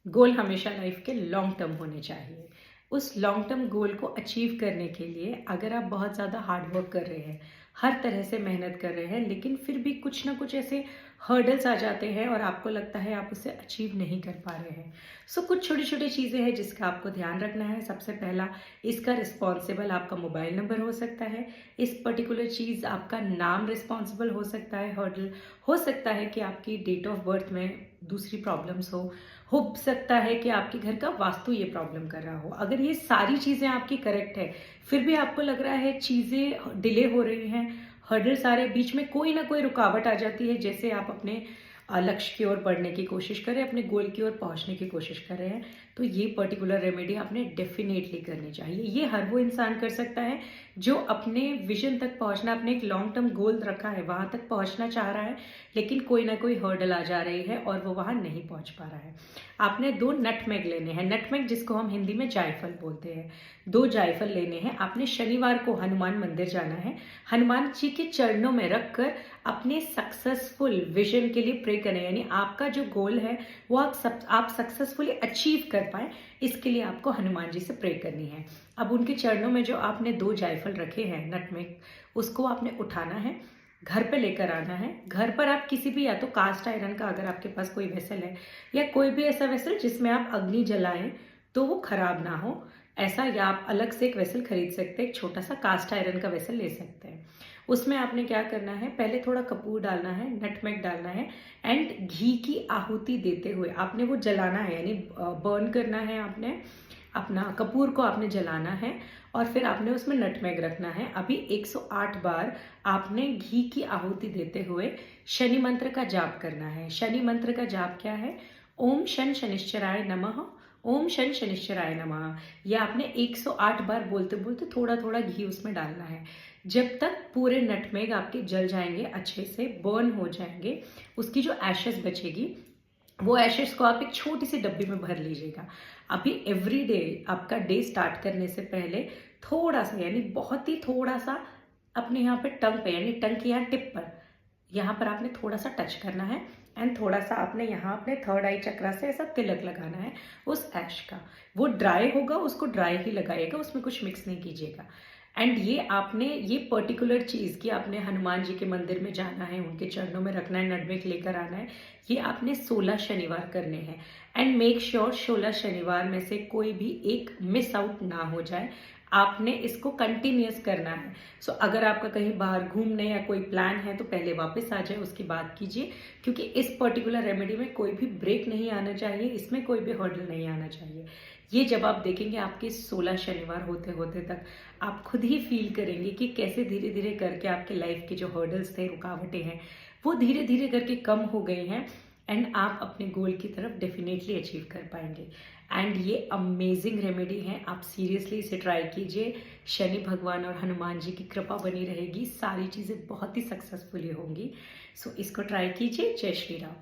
गोल हमेशा लाइफ के long term होने चाहिए। उस लॉन्ग टर्म गोल को अचीव करने के लिए अगर आप बहुत ज़्यादा हार्ड वर्क कर रहे हैं, हर तरह से मेहनत कर रहे हैं, लेकिन फिर भी कुछ ना कुछ ऐसे हर्डल्स आ जाते हैं और आपको लगता है आप उसे अचीव नहीं कर पा रहे हैं। सो कुछ छोटी छोटी चीज़ें हैं जिसका आपको ध्यान रखना है। सबसे पहला, इसका रिस्पॉन्सिबल आपका मोबाइल नंबर हो सकता है। इस पर्टिकुलर चीज़ आपका नाम रिस्पॉन्सिबल हो सकता है। हर्डल हो सकता है कि आपकी डेट ऑफ बर्थ में दूसरी प्रॉब्लम्स हो सकता है कि आपके घर का वास्तु ये प्रॉब्लम कर रहा हो। अगर ये सारी चीज़ें आपकी करेक्ट है, फिर भी आपको लग रहा है चीज़ें डिले हो रही हैं, हर्डल्स आ रहे, बीच में कोई ना कोई रुकावट आ जाती है, जैसे आप अपने लक्ष्य की ओर बढ़ने की कोशिश करें, अपने गोल की ओर पहुंचने की कोशिश कर रहे हैं, तो ये पर्टिकुलर रेमेडी आपने डेफिनेटली करनी चाहिए। ये हर वो इंसान कर सकता है जो अपने विजन तक पहुंचना, अपने एक लॉन्ग टर्म गोल रखा है, वहां तक पहुंचना चाह रहा है, लेकिन कोई ना कोई हर्डल आ जा रही है और वो वहां नहीं पहुंच पा रहा है। आपने 2 नटमेग लेने हैं। नटमेग जिसको हम हिंदी में जायफल बोलते हैं, 2 जायफल लेने हैं। आपने शनिवार को हनुमान मंदिर जाना है, हनुमान जी के चरणों में रखकर अपने सक्सेसफुल विजन के लिए प्रे करें, यानी आपका जो गोल है वो आप सक्सेसफुली अचीव कर पाए, इसके लिए आपको हनुमान जी से प्रे करनी है। अब उनके चरणों में जो आपने 2 जायफल रखे हैं नटमेग, उसको आपने उठाना है, घर पे लेकर आना है। घर पर आप किसी भी, या तो कास्ट आयरन का अगर आपके पास कोई वेसल है, या कोई भी ऐसा वेसल जिसमें आप अग्नि जलाएं तो वो खराब ना हो, ऐसा, या आप अलग से एक वेसल खरीद सकते हैं, एक छोटा सा कास्ट आयरन का वेसल ले सकते हैं। उसमें आपने क्या करना है, पहले थोड़ा कपूर डालना है, नटमेग डालना है, एंड घी की आहुति देते हुए आपने वो जलाना है, यानी बर्न करना है। आपने अपना कपूर को आपने जलाना है और फिर आपने उसमें नटमेग रखना है। अभी 108 बार आपने घी की आहुति देते हुए शनि मंत्र का जाप करना है। शनि मंत्र का जाप क्या है? ओम शन शनिश्चराय नमः, ओम शन शनिश्चराय नमः। यह आपने 108 बार बोलते बोलते थोड़ा थोड़ा घी उसमें डालना है, जब तक पूरे नटमेग आपके जल जाएंगे, अच्छे से बर्न हो जाएंगे। उसकी जो एशेस बचेगी, वो एशेस को आप एक छोटी सी डब्बी में भर लीजिएगा। अभी एवरी डे, आपका डे स्टार्ट करने से पहले थोड़ा सा, यानी बहुत ही थोड़ा सा, अपने यहाँ पे टंग पे, यानी टंग की यहाँ टिप पर, यहाँ पर आपने थोड़ा सा टच करना है, एंड थोड़ा सा आपने यहाँ अपने थर्ड आई चक्रा से ऐसा तिलक लगाना है उस ऐश का। वो ड्राई होगा, उसको ड्राई ही लगाइएगा, उसमें कुछ मिक्स नहीं कीजिएगा। एंड ये आपने, ये पर्टिकुलर चीज़ की आपने हनुमान जी के मंदिर में जाना है, उनके चरणों में रखना है, नटमेग लेकर आना है। ये आपने 16 शनिवार करने हैं, एंड मेक श्योर 16 शनिवार में से कोई भी एक मिस आउट ना हो जाए। आपने इसको कंटिन्यूस करना है। सो अगर आपका कहीं बाहर घूमने या कोई प्लान है तो पहले वापस आ जाए, उसकी बात कीजिए, क्योंकि इस पर्टिकुलर रेमेडी में कोई भी ब्रेक नहीं आना चाहिए, इसमें कोई भी हर्डल नहीं आना चाहिए। ये जब आप देखेंगे आपके 16 शनिवार होते होते तक, आप खुद ही फील करेंगे कि कैसे धीरे धीरे करके आपके लाइफ के जो हर्डल्स थे, रुकावटें हैं, वो धीरे धीरे करके कम हो गई हैं, एंड आप अपने गोल की तरफ डेफिनेटली अचीव कर पाएंगे। एंड ये अमेजिंग रेमेडी है, आप सीरियसली इसे ट्राई कीजिए। शनि भगवान और हनुमान जी की कृपा बनी रहेगी, सारी चीज़ें बहुत ही सक्सेसफुली होंगी। सो इसको ट्राई कीजिए। जय श्री राम।